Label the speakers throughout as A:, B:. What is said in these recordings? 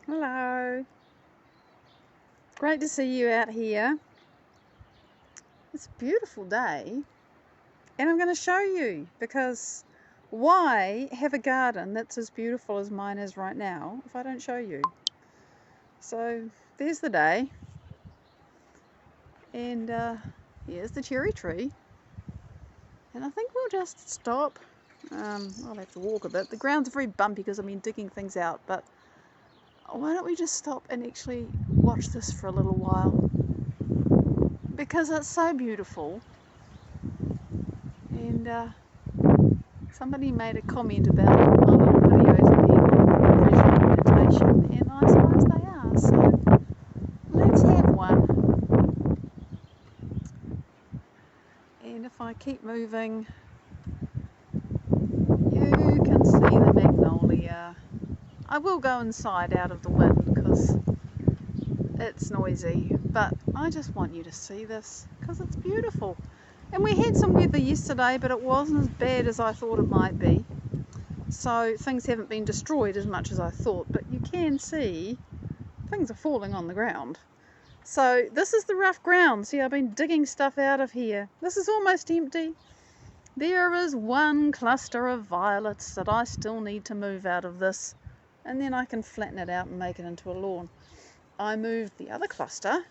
A: Hello. Great to see you out here. It's a beautiful day and I'm going to show you because why have a garden that's as beautiful as mine is right now if I don't show you? So there's the day and here's the cherry tree, and I think we'll just stop. I'll have to walk a bit. The ground's very bumpy because I've been digging things out, but why don't we just stop and actually watch this for a little while, because it's so beautiful. And somebody made a comment about my little videos being visual meditation, and I suppose they are, so let's have one. And if I keep moving, you can see the magnolia. I will go inside out of the wind because it's noisy, but I just want you to see this because it's beautiful. And we had some weather yesterday, but it wasn't as bad as I thought it might be. So things haven't been destroyed as much as I thought, but you can see things are falling on the ground. So this is the rough ground. See, I've been digging stuff out of here. This is almost empty. There is one cluster of violets that I still need to move out of this, and then I can flatten it out and make it into a lawn. I moved the other cluster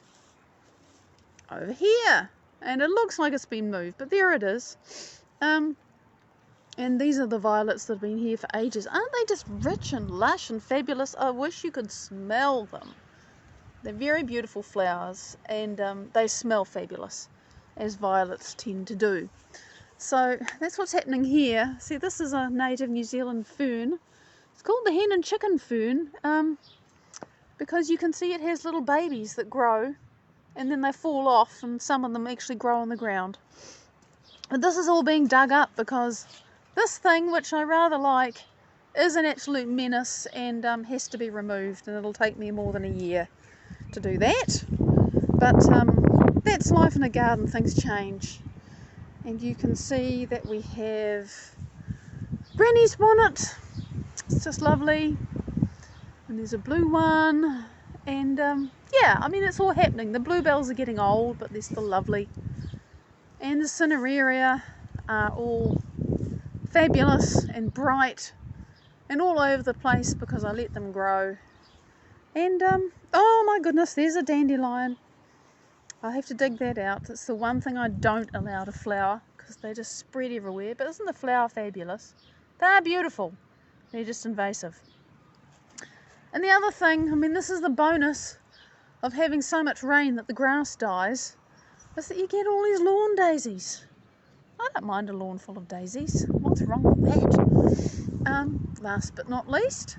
A: over here, and it looks like it's been moved, but there it is. And these are the violets that have been here for ages. Aren't they just rich and lush and fabulous? I wish you could smell them. They're very beautiful flowers, and they smell fabulous, as violets tend to do. So that's what's happening here. See, this is a native New Zealand fern. It's called the hen and chicken fern because you can see it has little babies that grow and then they fall off, and some of them actually grow on the ground. But this is all being dug up because this thing, which I rather like, is an absolute menace and has to be removed, and it'll take me more than a year to do that. But that's life in a garden, things change. And you can see that we have Granny's bonnet. It's just lovely. And there's a blue one. And yeah, I mean, it's all happening. The bluebells are getting old, but they're still lovely. And the cineraria are all fabulous and bright and all over the place because I let them grow. And oh my goodness, there's a dandelion. I have to dig that out. It's the one thing I don't allow to flower because they just spread everywhere. But isn't the flower fabulous? They're beautiful. They're just invasive. And the other thing, I mean, this is the bonus of having so much rain that the grass dies, is that you get all these lawn daisies. I don't mind a lawn full of daisies. What's wrong with that? Last but not least,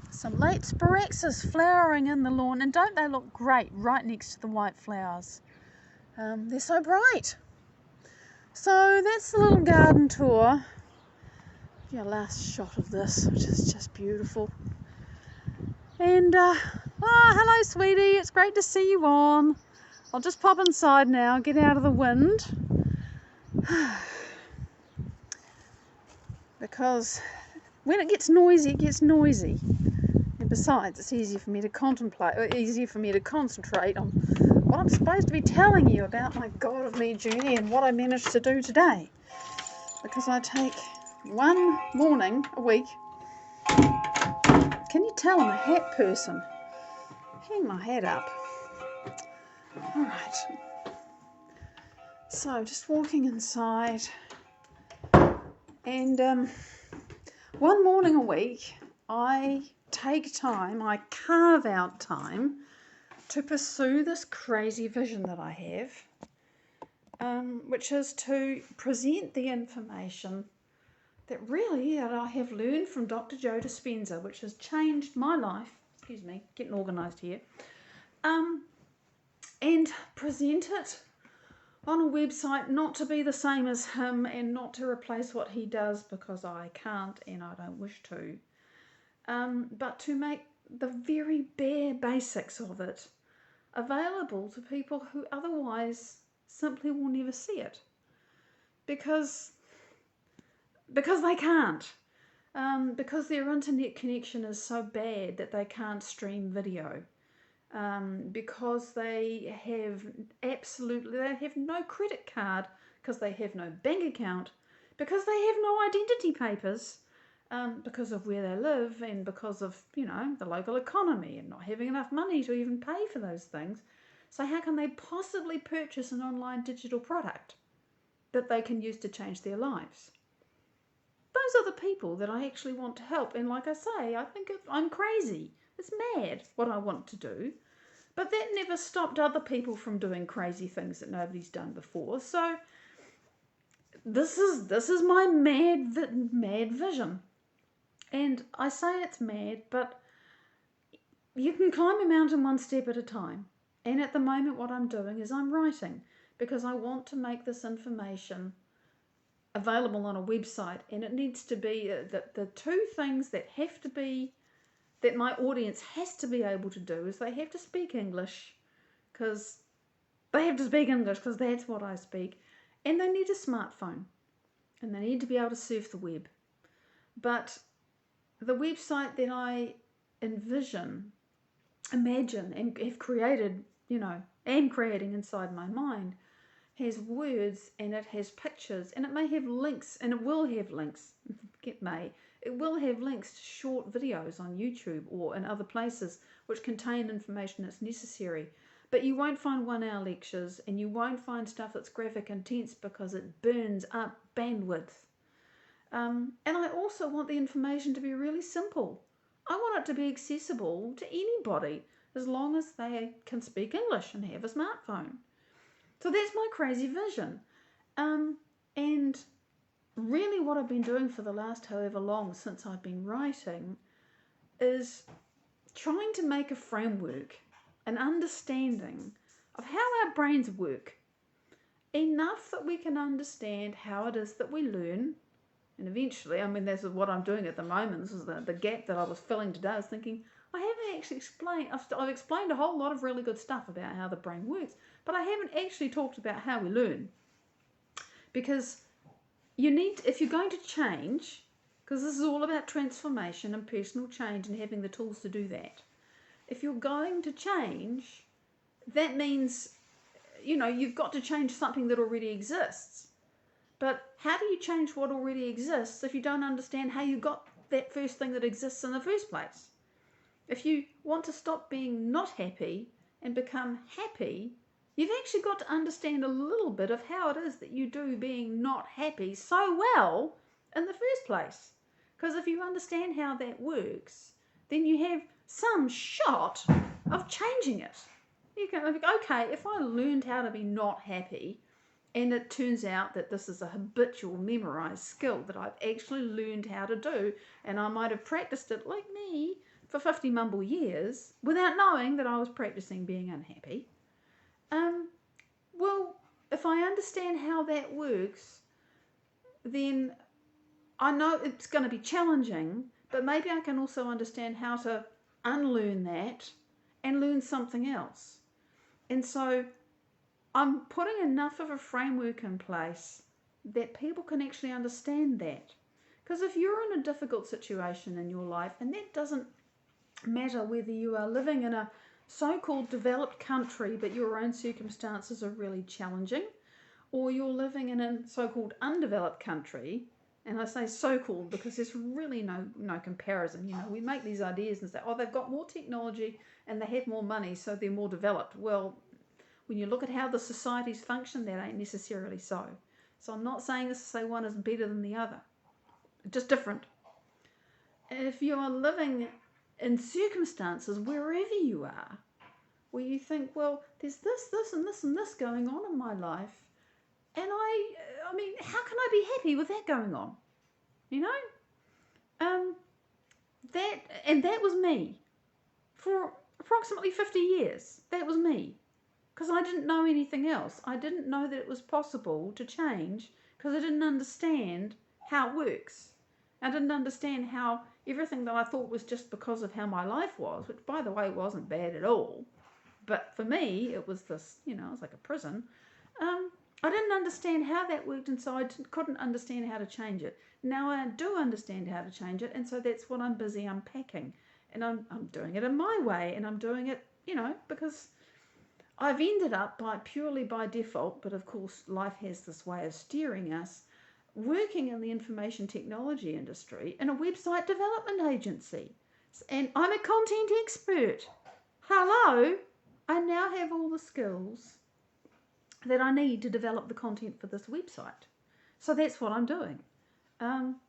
A: some late spiraxis flowering in the lawn, and don't they look great right next to the white flowers? They're so bright. So that's the little garden tour. Your last shot of this, which is just beautiful. And hello sweetie, it's great to see you on. I'll just pop inside now, get out of the wind. Because when it gets noisy, it gets noisy. And besides, it's easier for me to concentrate on what I'm supposed to be telling you about my God of Me journey and what I managed to do today. Because I take one morning a week. Can you tell I'm a hat person? Hang my hat up. Alright. So just walking inside. And one morning a week I take time, I carve out time to pursue this crazy vision that I have, which is to present the information that really that I have learned from Dr. Joe Dispenza, which has changed my life. Excuse me, getting organised here. And present it on a website, not to be the same as him and not to replace what he does, because I can't and I don't wish to, but to make the very bare basics of it available to people who otherwise simply will never see it because they can't. because their internet connection is so bad that they can't stream video. Because they have no credit card, because they have no bank account, because they have no identity papers, because of where they live, and because of the local economy and not having enough money to even pay for those things. So how can they possibly purchase an online digital product that they can use to change their lives? Those are the people that I actually want to help. And like I say, I think I'm crazy. It's mad what I want to do. But that never stopped other people from doing crazy things that nobody's done before. So this is my mad vision. And I say it's mad, but you can climb a mountain one step at a time. And at the moment what I'm doing is I'm writing, because I want to make this information available on a website, and it needs to be the two things that have to be, that my audience has to be able to do, is they have to speak English, because that's what I speak, and they need a smartphone, and they need to be able to surf the web. But the website that I imagine, and have created, am creating inside my mind, has words, and it has pictures, and it may have links, and it will have links. It will have links to short videos on YouTube or in other places which contain information that's necessary. But you won't find 1 hour lectures, and you won't find stuff that's graphic intense, because it burns up bandwidth. And I also want the information to be really simple. I want it to be accessible to anybody, as long as they can speak English and have a smartphone. So that's my crazy vision. And really what I've been doing for the last however long since I've been writing is trying to make a framework, an understanding of how our brains work, enough that we can understand how it is that we learn. And eventually, this is what I'm doing at the moment. This is the gap that I was filling today. I was thinking, I haven't actually explained, I've explained a whole lot of really good stuff about how the brain works, but I haven't actually talked about how we learn. Because if you're going to change, because this is all about transformation and personal change and having the tools to do that. If you're going to change, that means, you've got to change something that already exists. But how do you change what already exists if you don't understand how you got that first thing that exists in the first place? If you want to stop being not happy and become happy, you've actually got to understand a little bit of how it is that you do being not happy so well in the first place. Because if you understand how that works, then you have some shot of changing it. You can think, okay, if I learned how to be not happy, and it turns out that this is a habitual memorized skill that I've actually learned how to do, and I might have practiced it, like me, for 50 mumble years without knowing that I was practicing being unhappy. Well, if I understand how that works, then I know it's going to be challenging, but maybe I can also understand how to unlearn that and learn something else. And so I'm putting enough of a framework in place that people can actually understand that. Because if you're in a difficult situation in your life, and that doesn't matter whether you are living in a so-called developed country but your own circumstances are really challenging, or you're living in a so-called undeveloped country, and I say so-called because there's really no comparison. We make these ideas and say, oh, they've got more technology and they have more money, so they're more developed. Well, when you look at how the societies function, that ain't necessarily so. So I'm not saying this to say one is better than the other, just different. If you are living in circumstances wherever you are, where you think, well, there's this, and this, and this going on in my life, and how can I be happy with that going on? That was me for approximately 50 years. That was me, because I didn't know anything else. I didn't know that it was possible to change, because I didn't understand how it works. I didn't understand how everything that I thought was just because of how my life was, which, by the way, wasn't bad at all. But for me, it was this, it was like a prison. I didn't understand how that worked, and so I couldn't understand how to change it. Now I do understand how to change it, and so that's what I'm busy unpacking. And I'm doing it in my way, and I'm doing it, because I've ended up purely by default, but of course life has this way of steering us, working in the information technology industry in a website development agency. And I'm a content expert. Hello, I now have all the skills that I need to develop the content for this website. So that's what I'm doing.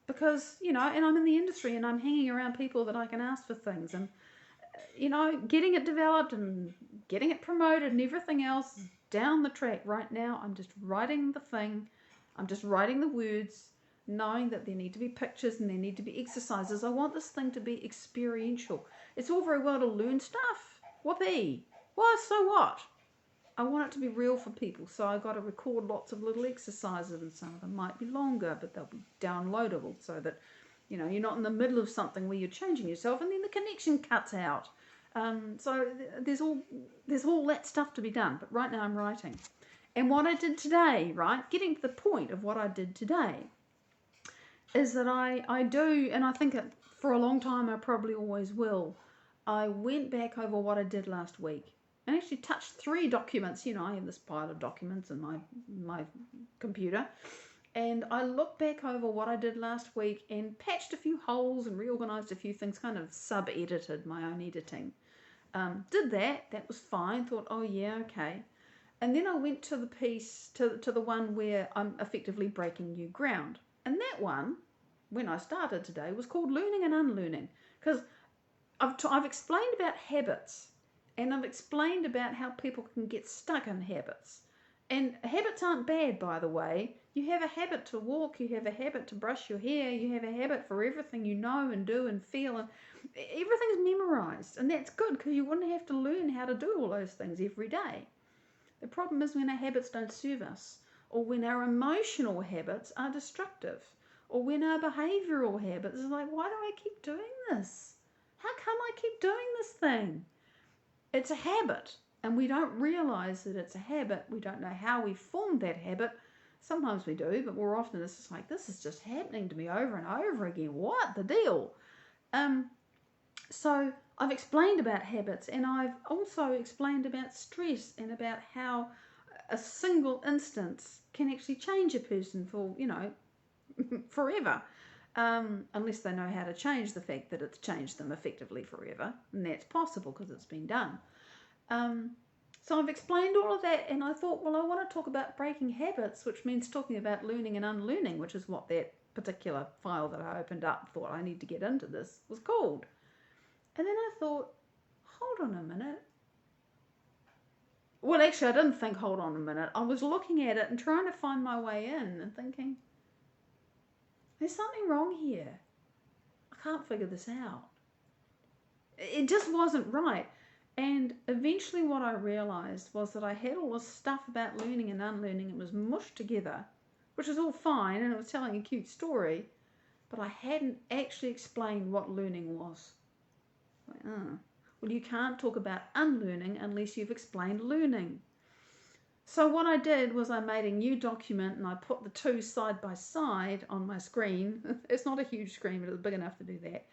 A: Because, and I'm in the industry and I'm hanging around people that I can ask for things, and, getting it developed and getting it promoted and everything else down the track. Right now, I'm just writing the thing. I'm just writing the words, knowing that there need to be pictures and there need to be exercises. I want this thing to be experiential. It's all very well to learn stuff. Whoopee. Well, so what? I want it to be real for people, so I got to record lots of little exercises, and some of them might be longer, but they'll be downloadable so that, you're not in the middle of something where you're changing yourself and then the connection cuts out. So there's all that stuff to be done, but right now I'm writing. And what I did today, right, getting to the point of what I did today, is that I do, and I think for a long time I probably always will, I went back over what I did last week. And actually touched 3 documents. I have this pile of documents in my computer. And I looked back over what I did last week and patched a few holes and reorganised a few things, kind of sub-edited my own editing. Did that. That was fine. Thought, oh, yeah, okay. And then I went to the piece, to the one where I'm effectively breaking new ground. And that one, when I started today, was called Learning and Unlearning. Because I've explained about habits. And I've explained about how people can get stuck in habits. And habits aren't bad, by the way. You have a habit to walk, you have a habit to brush your hair, you have a habit for everything you know and do and feel. And everything's memorized. And that's good, because you wouldn't have to learn how to do all those things every day. The problem is when our habits don't serve us, or when our emotional habits are destructive, or when our behavioural habits are like, why do I keep doing this? How come I keep doing this thing? It's a habit, and we don't realise that it's a habit. We don't know how we formed that habit. Sometimes we do, but more often it's just like, this is just happening to me over and over again. What the deal? So I've explained about habits, and I've also explained about stress and about how a single instance can actually change a person for, forever. Unless they know how to change the fact that it's changed them effectively forever. And that's possible because it's been done. So I've explained all of that, and I thought, well, I want to talk about breaking habits, which means talking about learning and unlearning, which is what that particular file that I opened up, thought I need to get into this, was called. And then I thought, hold on a minute. Well, actually, I didn't think, hold on a minute. I was looking at it and trying to find my way in and thinking, there's something wrong here. I can't figure this out. It just wasn't right. And eventually what I realised was that I had all this stuff about learning and unlearning. It was mushed together, which was all fine, and it was telling a cute story, but I hadn't actually explained what learning was. Well, you can't talk about unlearning unless you've explained learning. So what I did was I made a new document, and I put the 2 side by side on my screen. It's not a huge screen, but it was big enough to do that.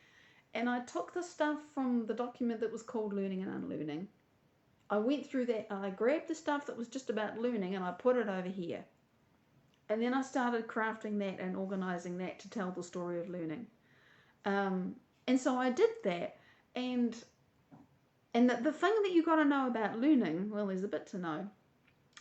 A: And I took the stuff from the document that was called Learning and Unlearning. I went through that, and I grabbed the stuff that was just about learning, and I put it over here. And then I started crafting that and organising that to tell the story of learning. And so I did that. And the thing that you got to know about learning, well, there's a bit to know.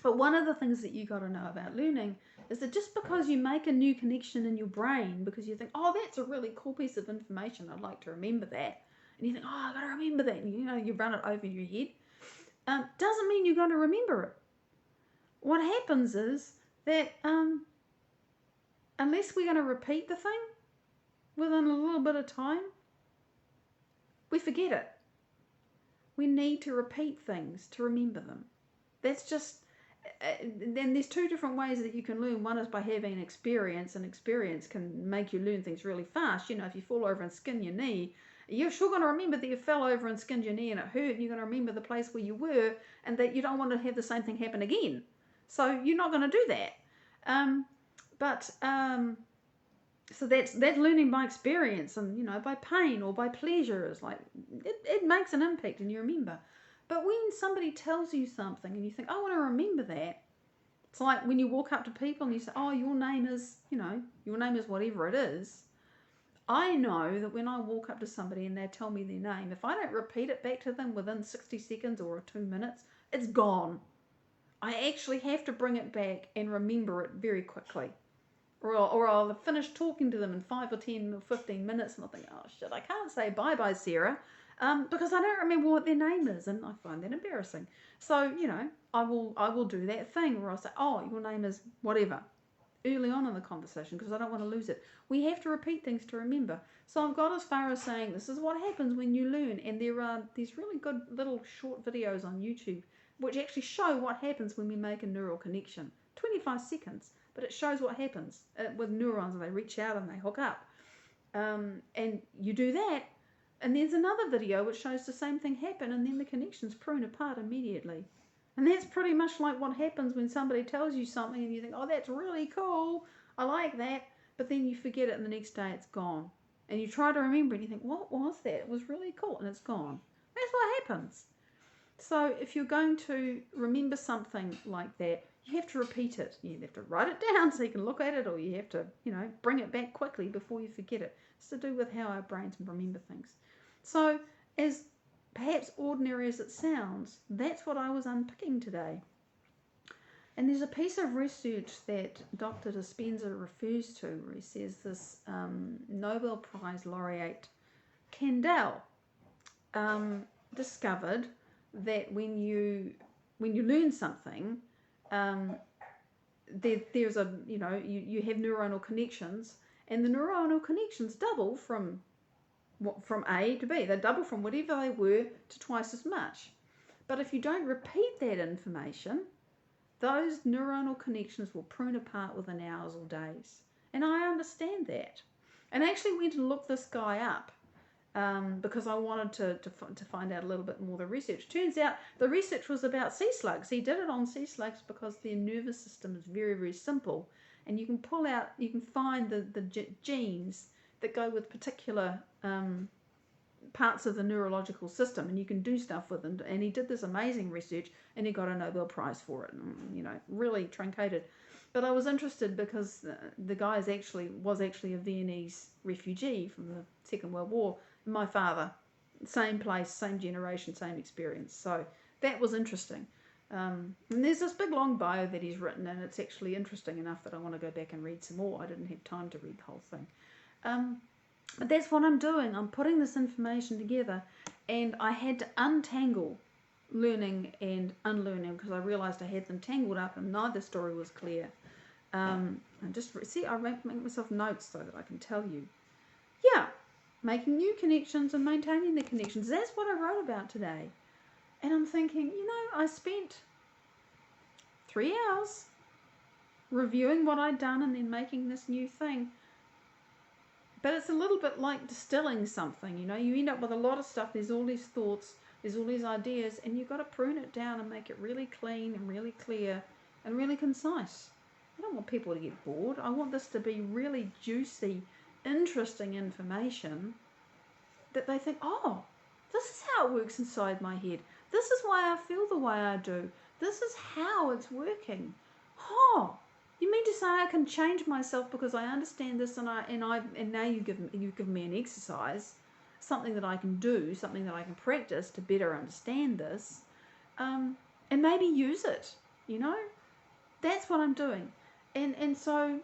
A: But one of the things that you got to know about learning is that just because you make a new connection in your brain, because you think, oh, that's a really cool piece of information, I'd like to remember that, and you think, oh, I've got to remember that, and you run it over your head, doesn't mean you're going to remember it. What happens is that unless we're going to repeat the thing within a little bit of time, we forget it. We need to repeat things to remember them. That's just... then there's 2 different ways that you can learn. One is by having an experience, and experience can make you learn things really fast. If you fall over and skin your knee, you're sure going to remember that you fell over and skinned your knee and it hurt, and you're going to remember the place where you were, and that you don't want to have the same thing happen again. So you're not going to do that. So that's learning by experience, and by pain or by pleasure. Is like it makes an impact and you remember. But when somebody tells you something and you think, I want to remember that, it's like when you walk up to people and you say, oh, your name is whatever it is. I know that when I walk up to somebody and they tell me their name, if I don't repeat it back to them within 60 seconds or 2 minutes, it's gone. I actually have to bring it back and remember it very quickly. Or I'll finish talking to them in 5 or 10 or 15 minutes and I'll think, oh shit, I can't say bye-bye, Sarah, because I don't remember what their name is, and I find that embarrassing. So, I will do that thing where I'll say, oh, your name is whatever, early on in the conversation, because I don't want to lose it. We have to repeat things to remember. So I've got as far as saying this is what happens when you learn, and there are these really good little short videos on YouTube which actually show what happens when we make a neural connection. 25 seconds, but it shows what happens with neurons, and they reach out and they hook up. And you do that, and there's another video which shows the same thing happen, and then the connections prune apart immediately. And that's pretty much like what happens when somebody tells you something and you think, oh, that's really cool, I like that, but then you forget it and the next day it's gone. And you try to remember and you think, what was that? It was really cool, and it's gone. That's what happens. So if you're going to remember something like that, you have to repeat it. You have to write it down so you can look at it, or you have to, bring it back quickly before you forget it. It's to do with how our brains remember things. So as perhaps ordinary as it sounds, that's what I was unpicking today. And there's a piece of research that Dr. Dispenza refers to where he says this Nobel Prize laureate Kendall discovered that when you learn something, there's a you have neuronal connections, and the neuronal connections double from A to B. They double from whatever they were to twice as much. But if you don't repeat that information, those neuronal connections will prune apart within hours or days. And I understand that. And I actually went and looked this guy up because I wanted to find out a little bit more of the research. Turns out the research was about sea slugs. He did it on sea slugs because their nervous system is very, very simple. And you can find the genes that go with particular parts of the neurological system, and you can do stuff with them. And he did this amazing research, and he got a Nobel Prize for it, and, really truncated. But I was interested because the guy was actually a Viennese refugee from the Second World War. My father, same place, same generation, same experience. So that was interesting. And there's this big long bio that he's written, and it's actually interesting enough that I want to go back and read some more. I didn't have time to read the whole thing. But that's what I'm doing. I'm putting this information together, and I had to untangle learning and unlearning because I realized I had them tangled up and neither story was clear. And just see, I make myself notes so that I can tell you. Yeah, making new connections and maintaining the connections. That's what I wrote about today. And I'm thinking, I spent 3 hours reviewing what I'd done and then making this new thing. But it's a little bit like distilling something, you end up with a lot of stuff. There's all these thoughts, there's all these ideas, and you've got to prune it down and make it really clean and really clear and really concise. I don't want people to get bored. I want this to be really juicy, interesting information that they think, oh, this is how it works inside my head. This is why I feel the way I do. This is how it's working. Oh, you mean to say I can change myself because I understand this, and now you give me an exercise, something that I can do, something that I can practice to better understand this, and maybe use it. That's what I'm doing, and so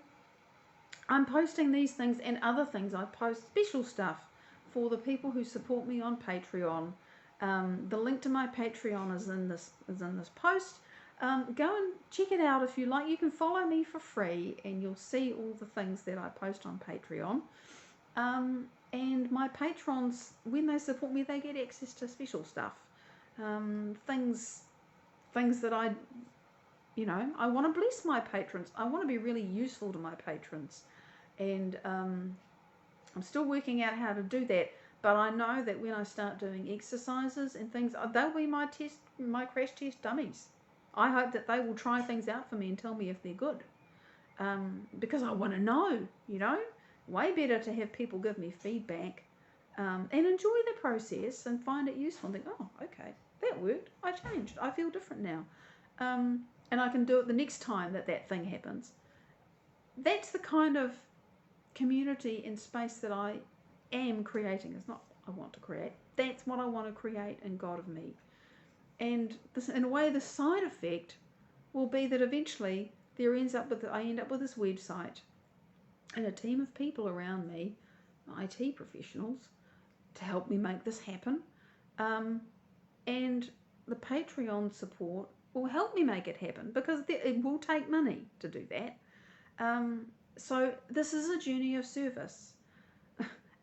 A: I'm posting these things and other things. I post special stuff for the people who support me on Patreon. The link to my Patreon is in this post. Go and check it out if you like. You can follow me for free and you'll see all the things that I post on Patreon. And my patrons, when they support me, they get access to special stuff. Things that I want to bless my patrons. I want to be really useful to my patrons. And I'm still working out how to do that. But I know that when I start doing exercises and things, they'll be my crash test dummies. I hope that they will try things out for me and tell me if they're good. Because I want to know, you know. Way better to have people give me feedback and enjoy the process and find it useful and think, oh, okay, that worked. I changed. I feel different now. And I can do it the next time that thing happens. That's the kind of community and space that I am creating. It's not I want to create. That's what I want to create in God of me. And this, in a way, the side effect will be that eventually I end up with this website and a team of people around me, IT professionals, to help me make this happen. And the Patreon support will help me make it happen, because it will take money to do that. So this is a journey of service.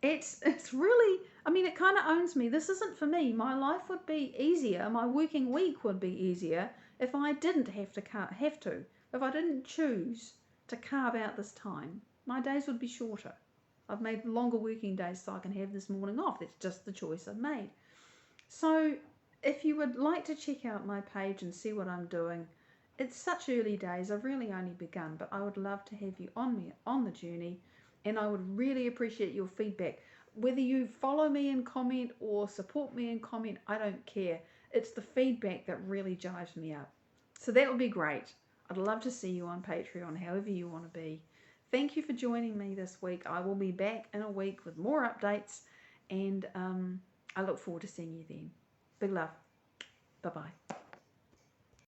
A: It's really, I mean, it kind of owns me. This isn't for me. My life would be easier. My working week would be easier if I didn't if I didn't choose to carve out this time. My days would be shorter. I've made longer working days so I can have this morning off. That's just the choice I've made. So if you would like to check out my page and see what I'm doing, it's such early days. I've really only begun, but I would love to have you on the journey, and I would really appreciate your feedback. Whether you follow me and comment or support me and comment, I don't care. It's the feedback that really jives me up. So that would be great. I'd love to see you on Patreon, however you want to be. Thank you for joining me this week. I will be back in a week with more updates, and I look forward to seeing you then. Big love. Bye-bye.